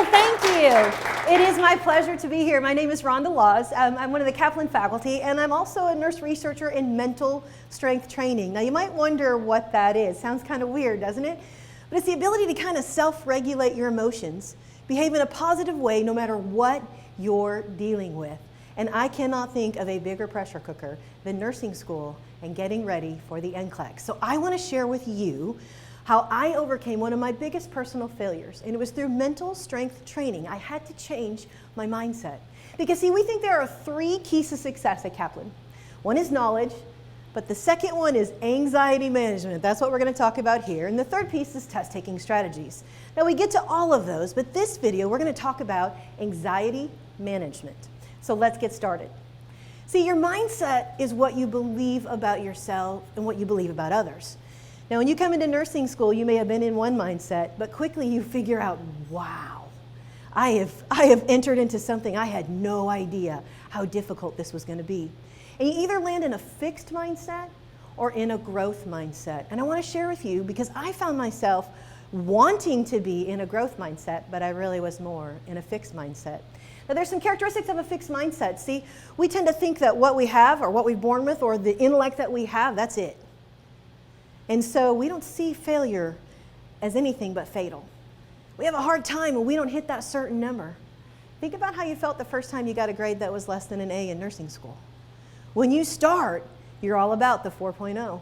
Well, thank you. It is my pleasure to be here. My name is Rhonda Lawes. I'm one of the Kaplan faculty, and I'm also a nurse researcher in mental strength training. Now, you might wonder what that is. Sounds kind of weird, doesn't it? But it's the ability to kind of self-regulate your emotions, behave in a positive way no matter what you're dealing with. And I cannot think of a bigger pressure cooker than nursing school and getting ready for the NCLEX. So I want to share with you how I overcame one of my biggest personal failures, and it was through mental strength training. I had to change my mindset. Because see, we think there are 3 keys to success at Kaplan. One is knowledge, but the second one is anxiety management. That's what we're going to talk about here. And the third piece is test-taking strategies. Now we get to all of those, but this video we're going to talk about anxiety management. So let's get started. See, your mindset is what you believe about yourself and what you believe about others. Now, when you come into nursing school, you may have been in one mindset, but quickly you figure out, wow, I have entered into something I had no idea how difficult this was going to be. And you either land in a fixed mindset or in a growth mindset. And I want to share with you because I found myself wanting to be in a growth mindset, but I really was more in a fixed mindset. Now, there's some characteristics of a fixed mindset. See, we tend to think that what we have or what we're born with or the intellect that we have, that's it. And so we don't see failure as anything but fatal. We have a hard time when we don't hit that certain number. Think about how you felt the first time you got a grade that was less than an A in nursing school. When you start, you're all about the 4.0. A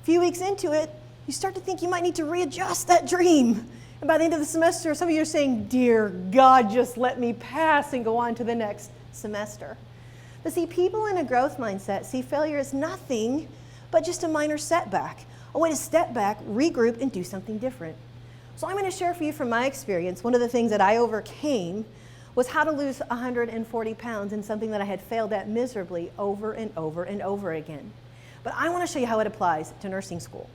few weeks into it, you start to think you might need to readjust that dream. And by the end of the semester, some of you are saying, dear God, just let me pass and go on to the next semester. But see, people in a growth mindset see failure as nothing but just a minor setback. A way to step back, regroup, and do something different. So I'm going to share for you from my experience, one of the things that I overcame was how to lose 140 pounds in something that I had failed at miserably over and over and over again. But I want to show you how it applies to nursing school.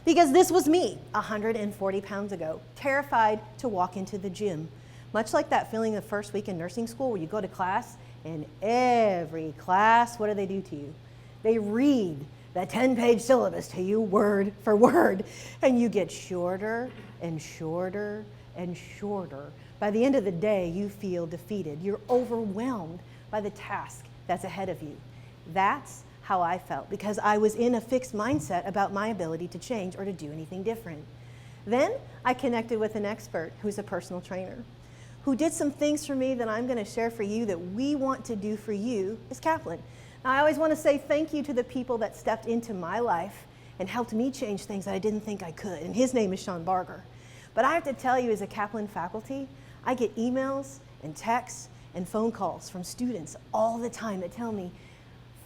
Because this was me 140 pounds ago, terrified to walk into the gym. Much like that feeling the first week in nursing school where you go to class and every class, what do they do to you? They read that 10-page syllabus to you word for word, and you get shorter and shorter and shorter. By the end of the day, you feel defeated. You're overwhelmed by the task that's ahead of you. That's how I felt because I was in a fixed mindset about my ability to change or to do anything different. Then I connected with an expert who's a personal trainer who did some things for me that I'm going to share for you that we want to do for you as Kaplan. Now, I always want to say thank you to the people that stepped into my life and helped me change things that I didn't think I could. And his name is Sean Barger. But I have to tell you, as a Kaplan faculty, I get emails and texts and phone calls from students all the time that tell me,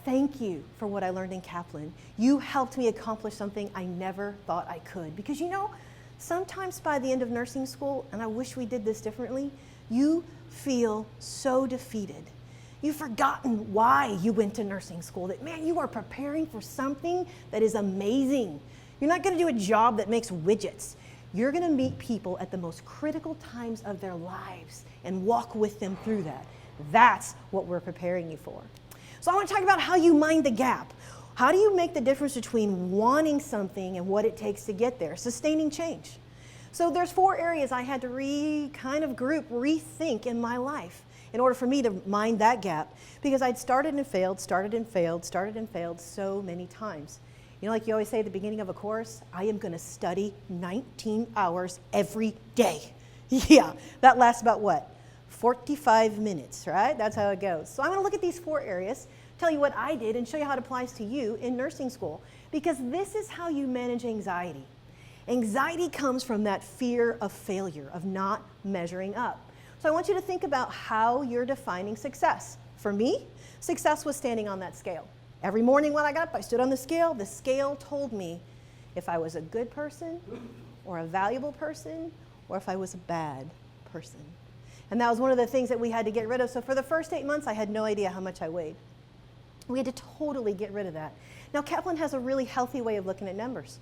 thank you for what I learned in Kaplan. You helped me accomplish something I never thought I could. Because you know, sometimes by the end of nursing school, and I wish we did this differently, you feel so defeated. You've forgotten why you went to nursing school, that man, you are preparing for something that is amazing. You're not going to do a job that makes widgets. You're going to meet people at the most critical times of their lives and walk with them through that. That's what we're preparing you for. So I want to talk about how you mind the gap. How do you make the difference between wanting something and what it takes to get there? Sustaining change. So there's 4 areas I had to rethink in my life in order for me to mind that gap, because I'd started and failed so many times. You know, like you always say at the beginning of a course, I am going to study 19 hours every day. Yeah, that lasts about what? 45 minutes, right? That's how it goes. So I'm going to look at these 4 areas, tell you what I did, and show you how it applies to you in nursing school, because this is how you manage anxiety. Anxiety comes from that fear of failure, of not measuring up. So I want you to think about how you're defining success. For me, success was standing on that scale. Every morning when I got up, I stood on the scale. The scale told me if I was a good person or a valuable person or if I was a bad person. And that was one of the things that we had to get rid of. So for the first 8 months, I had no idea how much I weighed. We had to totally get rid of that. Now, Kaplan has a really healthy way of looking at numbers.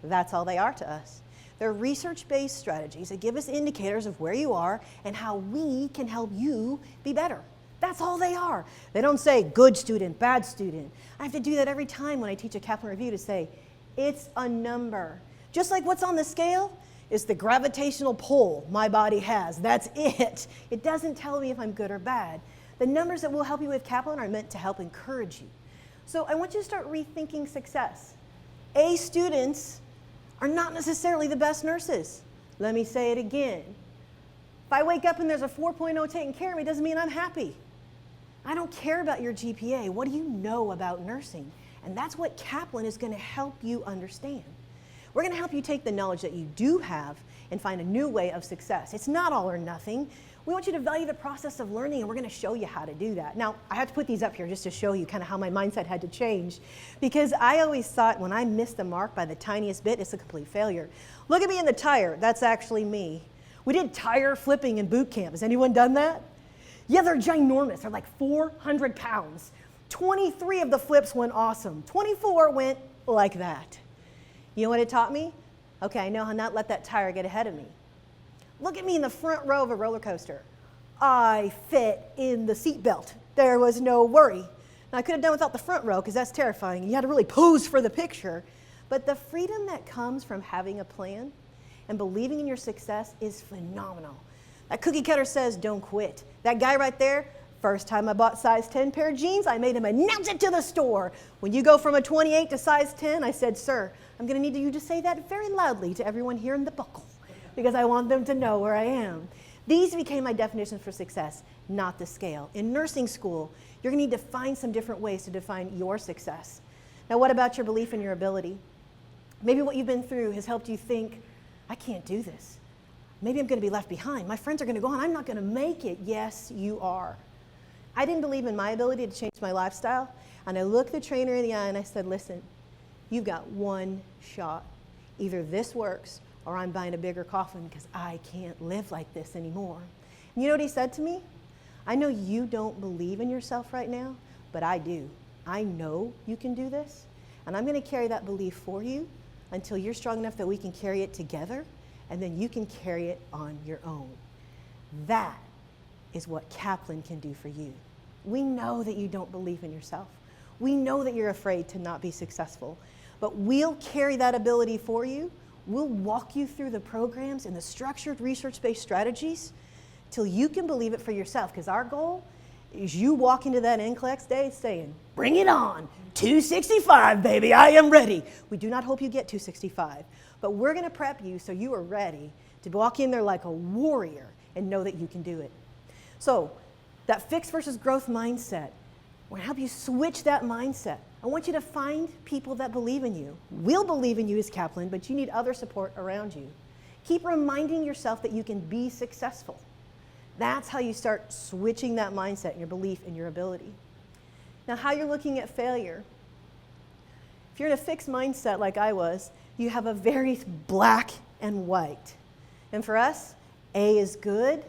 That's all they are to us. They're research-based strategies that give us indicators of where you are and how we can help you be better. That's all they are. They don't say good student, bad student. I have to do that every time when I teach a Kaplan review to say, it's a number. Just like what's on the scale, It's the gravitational pull my body has. That's it. It doesn't tell me if I'm good or bad. The numbers that will help you with Kaplan are meant to help encourage you. So I want you to start rethinking success. A students are not necessarily the best nurses. Let me say it again. If I wake up and there's a 4.0 taking care of me, it doesn't mean I'm happy. I don't care about your GPA. What do you know about nursing? And that's what Kaplan is going to help you understand. We're going to help you take the knowledge that you do have and find a new way of success. It's not all or nothing. We want you to value the process of learning, and we're going to show you how to do that. Now, I have to put these up here just to show you kind of how my mindset had to change, because I always thought when I missed the mark by the tiniest bit, it's a complete failure. Look at me in the tire. That's actually me. We did tire flipping in boot camp. Has anyone done that? Yeah, they're ginormous. They're like 400 pounds. 23 of the flips went awesome. 24 went like that. You know what it taught me? Okay, I know how not let that tire get ahead of me. Look at me in the front row of a roller coaster. I fit in the seat belt. There was no worry. Now, I could have done without the front row because that's terrifying. You had to really pose for the picture. But the freedom that comes from having a plan and believing in your success is phenomenal. That cookie cutter says, don't quit. That guy right there, first time I bought size 10 pair of jeans, I made him announce it to the store. When you go from a 28 to size 10, I said, sir, I'm going to need you to say that very loudly to everyone here in the buckle, because I want them to know where I am. These became my definitions for success, not the scale. In nursing school, you're going to need to find some different ways to define your success. Now, what about your belief in your ability? Maybe what you've been through has helped you think, I can't do this. Maybe I'm going to be left behind. My friends are going to go on. I'm not going to make it. Yes, you are. I didn't believe in my ability to change my lifestyle, and I looked the trainer in the eye and I said, listen, you've got one shot. Either this works or I'm buying a bigger coffin because I can't live like this anymore. And you know what he said to me? I know you don't believe in yourself right now, but I do. I know you can do this, and I'm going to carry that belief for you until you're strong enough that we can carry it together, and then you can carry it on your own. That is what Kaplan can do for you. We know that you don't believe in yourself. We know that you're afraid to not be successful, but we'll carry that ability for you. We'll walk you through the programs and the structured research-based strategies till you can believe it for yourself, because our goal is you walk into that NCLEX day saying, bring it on, 265, baby, I am ready. We do not hope you get 265, but we're going to prep you so you are ready to walk in there like a warrior and know that you can do it. So that fixed versus growth mindset, we're going to help you switch that mindset. I want you to find people that believe in you. We'll believe in you as Kaplan, but you need other support around you. Keep reminding yourself that you can be successful. That's how you start switching that mindset and your belief in your ability. Now, how you're looking at failure. If you're in a fixed mindset like I was, you have a very black and white. And for us, A is good,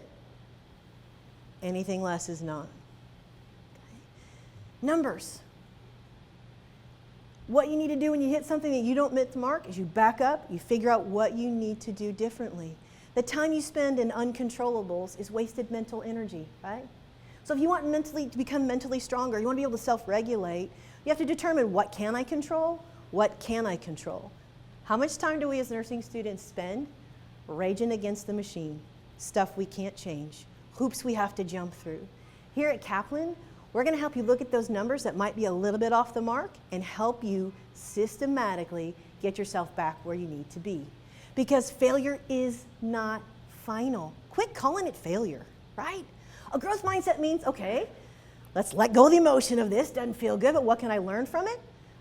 anything less is not. Okay. Numbers. What you need to do when you hit something that you don't meet the mark is you back up, you figure out what you need to do differently. The time you spend in uncontrollables is wasted mental energy, right? So if you want to become mentally stronger, you want to be able to self-regulate, you have to determine what can I control, what can I control. How much time do we as nursing students spend raging against the machine, stuff we can't change, hoops we have to jump through? Here at Kaplan, we're going to help you look at those numbers that might be a little bit off the mark and help you systematically get yourself back where you need to be. Because failure is not final. Quit calling it failure, right? A growth mindset means, okay, let's let go of the emotion of this. Doesn't feel good, but what can I learn from it?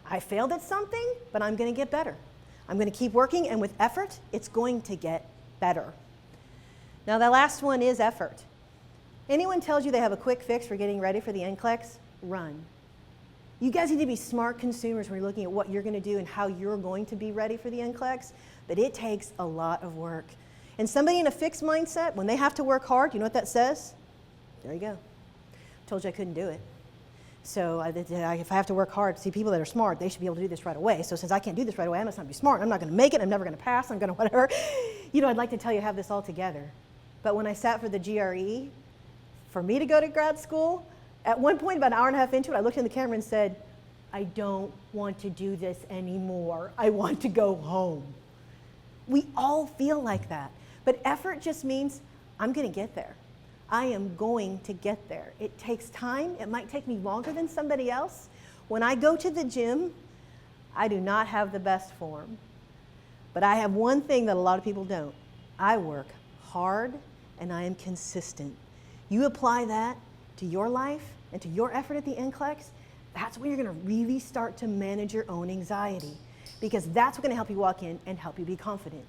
I failed at something, but I'm going to get better. I'm going to keep working, and with effort, it's going to get better. Now, the last one is effort. Anyone tells you they have a quick fix for getting ready for the NCLEX, run. You guys need to be smart consumers when you're looking at what you're going to do and how you're going to be ready for the NCLEX, but it takes a lot of work. And somebody in a fixed mindset, when they have to work hard, you know what that says? There you go. Told you I couldn't do it. So if I have to work hard, see, people that are smart, they should be able to do this right away. So since I can't do this right away, I must not be smart. I'm not going to make it. I'm never going to pass. I'm going to whatever. You know, I'd like to tell you I have this all together. But when I sat for the GRE, for me to go to grad school, at one point, about an hour and a half into it, I looked in the camera and said, I don't want to do this anymore. I want to go home. We all feel like that. But effort just means I'm going to get there. I am going to get there. It takes time. It might take me longer than somebody else. When I go to the gym, I do not have the best form. But I have one thing that a lot of people don't. I work hard and I am consistent. You apply that to your life and to your effort at the NCLEX, that's when you're going to really start to manage your own anxiety, because that's what's going to help you walk in and help you be confident.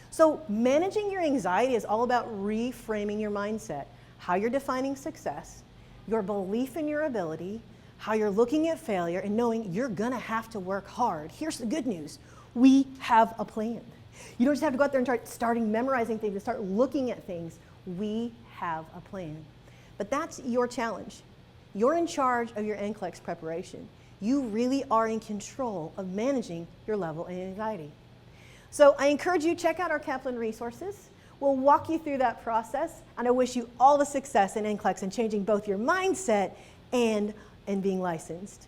So managing your anxiety is all about reframing your mindset, how you're defining success, your belief in your ability, how you're looking at failure, and knowing you're going to have to work hard. Here's the good news. We have a plan. You don't just have to go out there and start memorizing things and start looking at things. We have a plan. But that's your challenge. You're in charge of your NCLEX preparation. You really are in control of managing your level of anxiety. So I encourage you to check out our Kaplan resources. We'll walk you through that process, and I wish you all the success in NCLEX in changing both your mindset and being licensed.